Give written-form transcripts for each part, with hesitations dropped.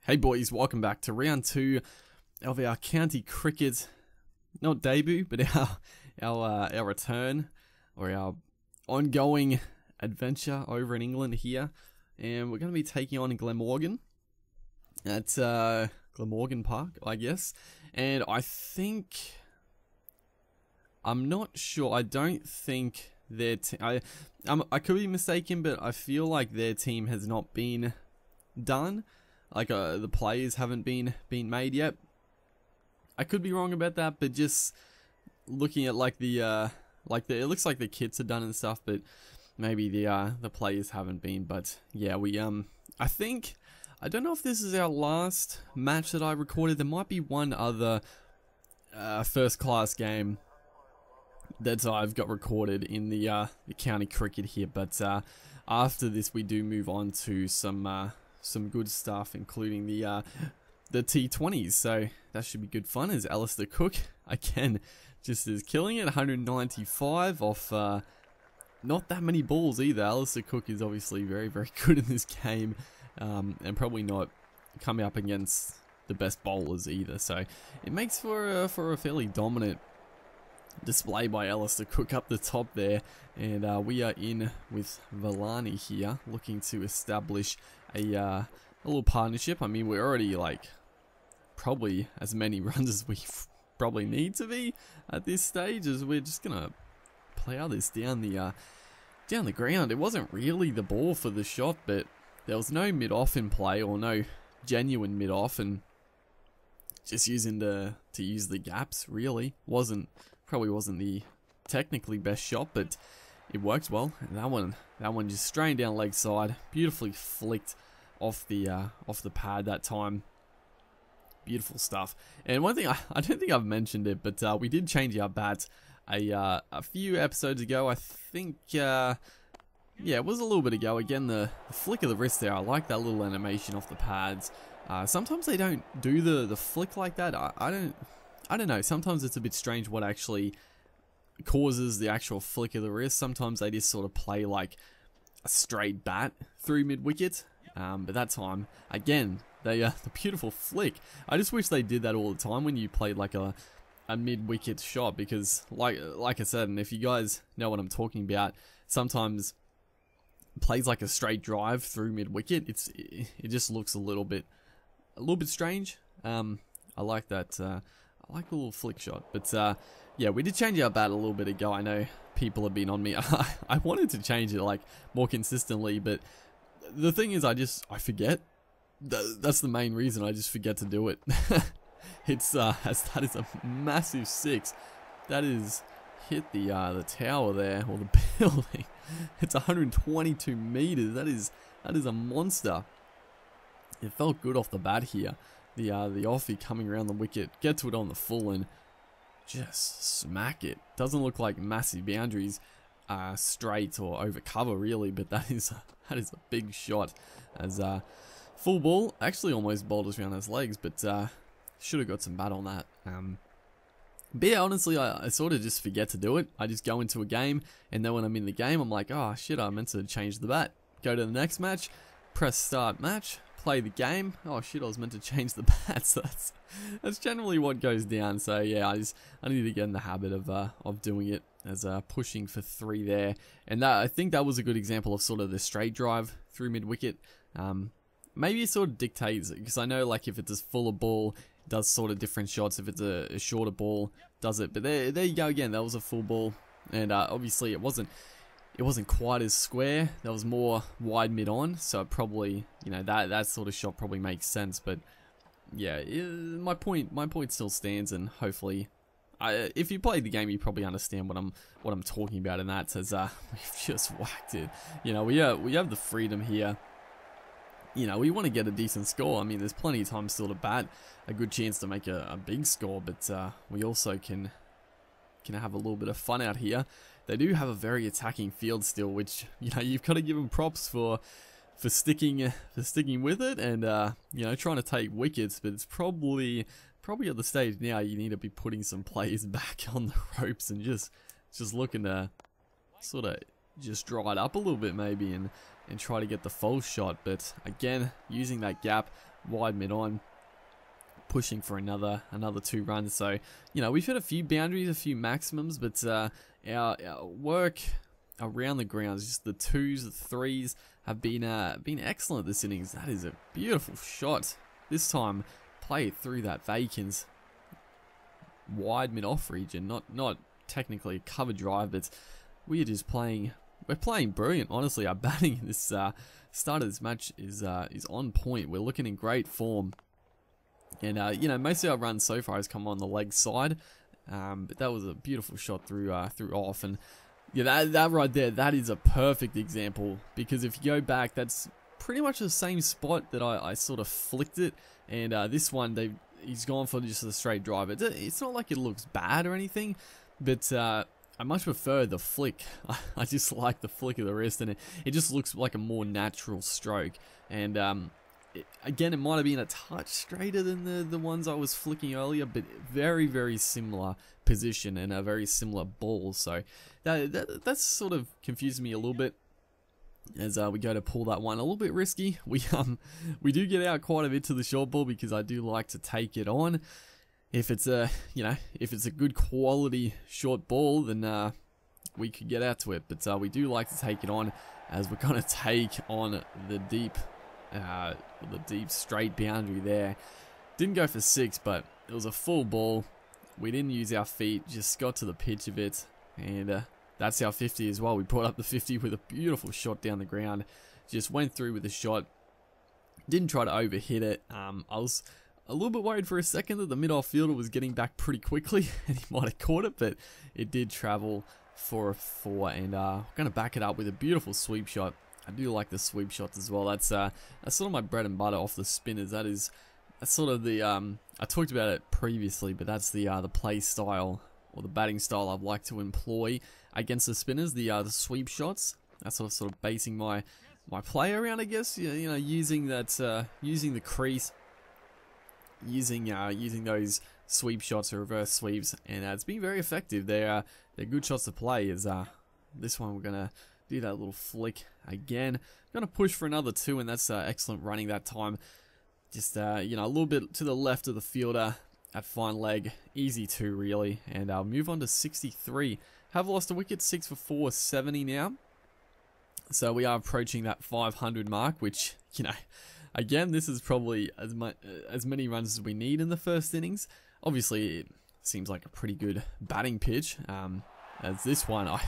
Hey boys, welcome back to round 2 of our county cricket, not debut, but our return, or our ongoing adventure over in England here. And we're going to be taking on Glamorgan at Glamorgan Park, I guess. And I'm not sure, I don't think their team, I could be mistaken, but I feel like their team has not been done. Like the players haven't been made yet. I could be wrong about that, but just looking at it looks like the kits are done and stuff, but maybe the players haven't been. But yeah, I don't know if this is our last match that I recorded. There might be one other first class game that I've got recorded in the county cricket here, but after this we do move on to some good stuff, including the T20s, so that should be good fun. As Alistair Cook again just is killing it, 195 off not that many balls either. Alistair Cook is obviously very good in this game, and probably not coming up against the best bowlers either, so it makes for a fairly dominant display by Alistair Cook up the top there. And we are in with Villani here, looking to establish a little partnership. I mean, we're already like probably as many runs as we probably need to be at this stage, as we're just gonna plow this down the ground. It wasn't really the ball for the shot, but there was no mid-off in play, or no genuine mid-off, and just using to use the gaps really probably wasn't the technically best shot, but it worked well. And that one just straight down leg side, beautifully flicked off the pad that time. Beautiful stuff. And one thing, I don't think I've mentioned it, but we did change our bat a few episodes ago. I think yeah, it was a little bit ago. Again, the flick of the wrist there, I like that little animation off the pads. Sometimes they don't do the flick like that. I don't know, sometimes it's a bit strange what actually causes the actual flick of the wrist. Sometimes they just sort of play like a straight bat through mid-wicket, but that time, again, the beautiful flick. I just wish they did that all the time when you played like a mid-wicket shot, because like I said, and if you guys know what I'm talking about, sometimes plays like a straight drive through mid-wicket, it just looks a little bit strange. I like that. I like the little flick shot, but yeah, we did change our bat a little bit ago. I know people have been on me. I wanted to change it like more consistently, but the thing is, I forget. That's the main reason. I just forget to do it. That is a massive 6. That is hit the tower there, or the building. It's 122 meters. That is a monster. It felt good off the bat here. The offie coming around the wicket, get to it on the full and just smack it. Doesn't look like massive boundaries, straight or over cover really, but that is a big shot. As full ball, actually almost bowled us around his legs, but should have got some bat on that. But yeah, honestly, I sort of just forget to do it. I just go into a game, and then when I'm in the game, I'm like, oh shit, I meant to change the bat. Go to the next match, press start match, play the game. Oh shit, I was meant to change the bat. So that's generally what goes down. So yeah, I need to get in the habit of doing it, as pushing for 3 there. And I think that was a good example of sort of the straight drive through mid wicket. Maybe it sort of dictates it, because I know like if it's a fuller ball, it does sort of different shots. If it's a shorter ball, does it. But there you go again. That was a full ball, and obviously it wasn't quite as square. There was more wide mid on, so probably, you know, that sort of shot probably makes sense. But yeah, my point still stands, and hopefully, if you played the game, you probably understand what I'm talking about. And that says we've just whacked it. You know, we have the freedom here. You know, we want to get a decent score. I mean, there's plenty of time still to bat, a good chance to make a big score, but we also can have a little bit of fun out here. They do have a very attacking field still, which, you know, you've got to give them props for sticking with it, and you know, trying to take wickets. But it's probably at the stage now you need to be putting some players back on the ropes and just looking to sort of just draw it up a little bit maybe, and try to get the false shot. But again, using that gap wide mid on, pushing for another 2 runs. So, you know, we've hit a few boundaries, a few maximums, but our work around the grounds, just the 2s, the 3s, have been excellent this innings. That is a beautiful shot. This time, play it through that Vakens wide mid off region. Not technically a cover drive, but we're playing brilliant. Honestly, our batting in this start of this match is on point. We're looking in great form, and you know, most of our runs so far has come on the leg side, but that was a beautiful shot through off. And yeah, that right there, that is a perfect example, because if you go back, that's pretty much the same spot that I sort of flicked it, and this one he's gone for just a straight drive. It's not like it looks bad or anything, but I much prefer the flick. I just like the flick of the wrist, and it just looks like a more natural stroke. And again, it might have been a touch straighter than the ones I was flicking earlier, but very, very similar position and a very similar ball. So that's sort of confusing me a little bit as we go to pull that one. A little bit risky. We do get out quite a bit to the short ball, because I do like to take it on. If it's a good quality short ball, then we could get out to it. But we do like to take it on, as we're gonna take on the deep straight boundary there. Didn't go for 6, but it was a full ball. We didn't use our feet, just got to the pitch of it, and that's our 50 as well. We brought up the 50 with a beautiful shot down the ground. Just went through with the shot. Didn't try to overhit it. I was a little bit worried for a second that the mid-off fielder was getting back pretty quickly and he might have caught it, but it did travel for a 4, and I'm going to back it up with a beautiful sweep shot. I do like the sweep shots as well. That's sort of my bread and butter off the spinners. That's sort of the I talked about it previously, but that's the play style, or the batting style I've liked to employ against the spinners. The sweep shots. That's sort of basing my play around, I guess. You know, using the crease, using those sweep shots or reverse sweeps, and it's been very effective. They're good shots to play. Is this one we're gonna do that little flick again. Gonna push for another 2, and that's excellent running that time. Just you know, a little bit to the left of the fielder at fine leg, easy 2 really, and I'll move on to 63. Have lost a wicket, 6 for 4, 70 now. So we are approaching that 500 mark, which, you know, again, this is probably as many runs as we need in the first innings. Obviously, it seems like a pretty good batting pitch. As this one, I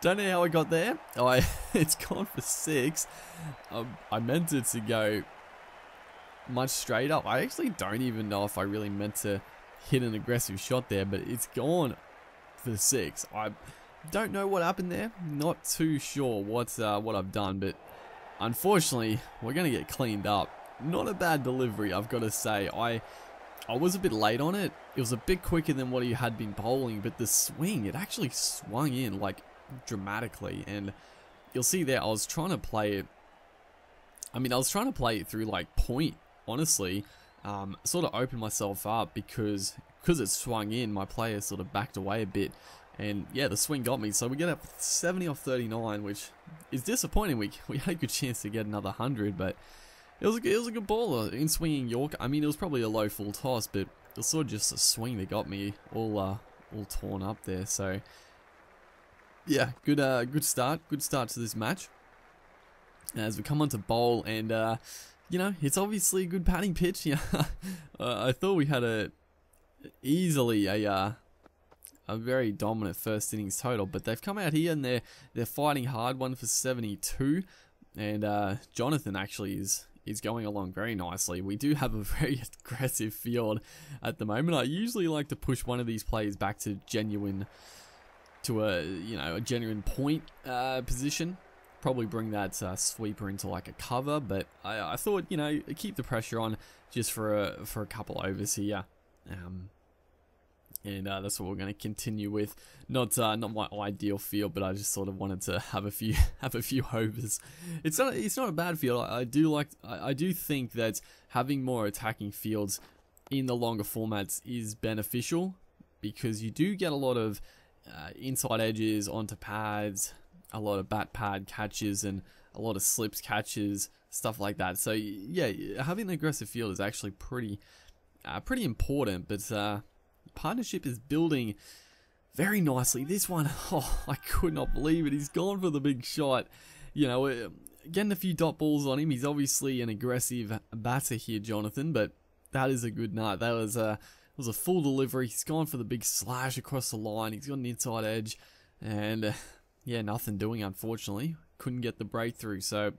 don't know how I got there. It's gone for 6. I meant it to go much straighter. I actually don't even know if I really meant to hit an aggressive shot there, but it's gone for 6. I don't know what happened there. Not too sure what I've done, but unfortunately, we're going to get cleaned up. Not a bad delivery, I've got to say. I was a bit late on it. It was a bit quicker than what he had been bowling, but the swing, it actually swung in like dramatically. And you'll see there, I was trying to play it. I mean, I was trying to play it through like point, honestly. Sort of opened myself up because it swung in. My player sort of backed away a bit. And yeah, the swing got me. So we get up 70 off 39, which is disappointing. We had a good chance to get another 100, but it was a good ball in swinging York. I mean, it was probably a low full toss, but it was sort of just a swing that got me all torn up there. So yeah, good start to this match. As we come on to bowl, and you know, it's obviously a good batting pitch. Yeah, I thought we had easily a very dominant first innings total, but they've come out here and they're fighting hard. 1 for 72, and Jonathan actually is going along very nicely. We do have a very aggressive field at the moment. I usually like to push one of these players back to a genuine point position. Probably bring that sweeper into like a cover, but I thought, you know, keep the pressure on just for a couple overs here. And that's what we're going to continue with. Not my ideal field, but I just sort of wanted to have a few overs. It's not a bad field. I do think that having more attacking fields in the longer formats is beneficial, because you do get a lot of inside edges onto pads, a lot of bat pad catches, and a lot of slips catches. stuff like that. So yeah, having an aggressive field is actually pretty important. But partnership is building very nicely. This one, oh, I could not believe it. He's gone for the big shot. You know, getting a few dot balls on him. He's obviously an aggressive batter here, Jonathan, but that is a good nut. That was a full delivery. He's gone for the big slash across the line. He's got an inside edge, and yeah, nothing doing, unfortunately. Couldn't get the breakthrough, so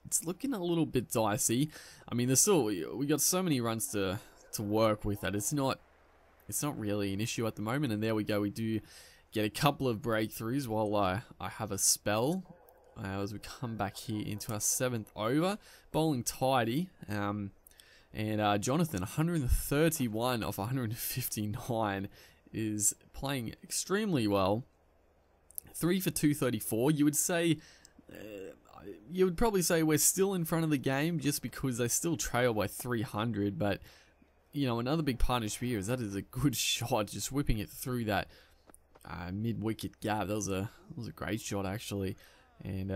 it's looking a little bit dicey. I mean, we got so many runs to work with that it's not really an issue at the moment. And there we go. We do get a couple of breakthroughs while I have a spell as we come back here into our 7th over. Bowling tidy. And Jonathan, 131 off 159, is playing extremely well. 3 for 234. You would probably say we're still in front of the game just because they still trail by 300, but you know, another big partnership here is that is a good shot, just whipping it through that mid-wicket gap. That was a great shot, actually. And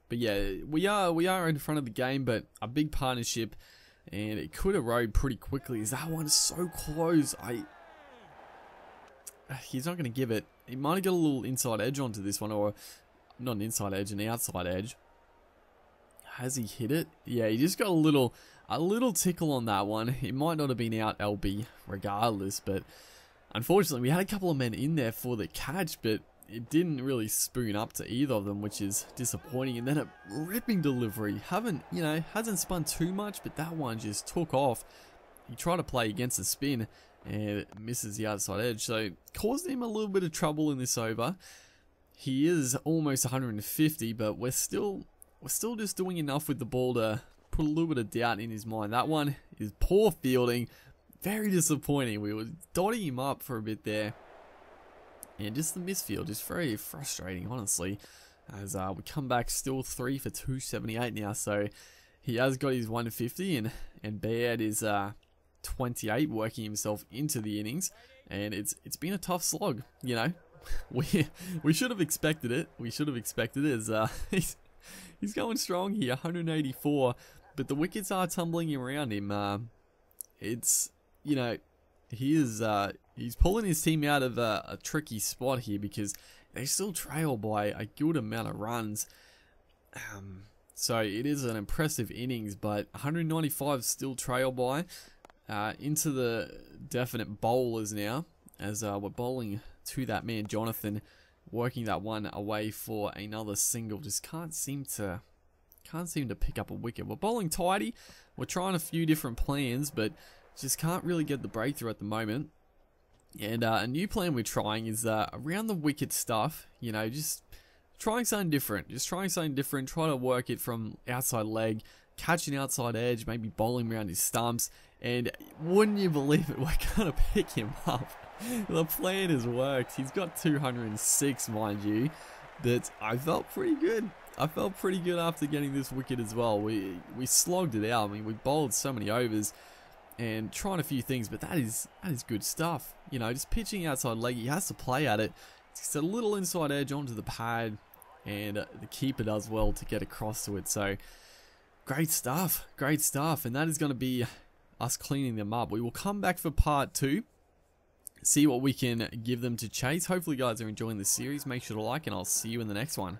but yeah, we are in front of the game, but a big partnership, and it could erode pretty quickly. Is that one so close? He's not going to give it. He might have got a little inside edge onto this one, or not an inside edge, an outside edge. Has he hit it? Yeah, he just got a little tickle on that one. It might not have been out LB regardless, but unfortunately we had a couple of men in there for the catch, but it didn't really spoon up to either of them, which is disappointing. And then a ripping delivery. Hasn't spun too much, but that one just took off. He tried to play against the spin and it misses the outside edge, so caused him a little bit of trouble in this over. He is almost 150, but we're still just doing enough with the ball to put a little bit of doubt in his mind. That one is poor fielding. Very disappointing. We were dotting him up for a bit there. And just the misfield, just very frustrating, honestly. As we come back still 3 for 278 now. So he has got his 150, and Baird is 28, working himself into the innings. And it's been a tough slog, you know. We should have expected it. We should have expected it, as he's going strong here, 184, but the wickets are tumbling around him. It's, you know, he's pulling his team out of a tricky spot here because they still trail by a good amount of runs. So it is an impressive innings, but 195 still trail by. Into the definite bowlers now, as we're bowling to that man Jonathan, working that one away for another single. Just can't seem to pick up a wicket. We're bowling tidy. We're trying a few different plans, but just can't really get the breakthrough at the moment. And a new plan we're trying is around the wicket stuff. You know, just trying something different. Try to work it from outside leg, catch an outside edge, maybe bowling around his stumps. And wouldn't you believe it, we're gonna pick him up. The plan has worked. He's got 206, mind you. But I felt pretty good. After getting this wicket as well. We slogged it out. I mean, we bowled so many overs and trying a few things, but that is good stuff. You know, just pitching outside leg. He has to play at it. It's a little inside edge onto the pad, and the keeper does well to get across to it. So great stuff. And that is going to be us cleaning them up. We will come back for part 2. See what we can give them to chase. Hopefully, guys are enjoying the series. Make sure to like, and I'll see you in the next one.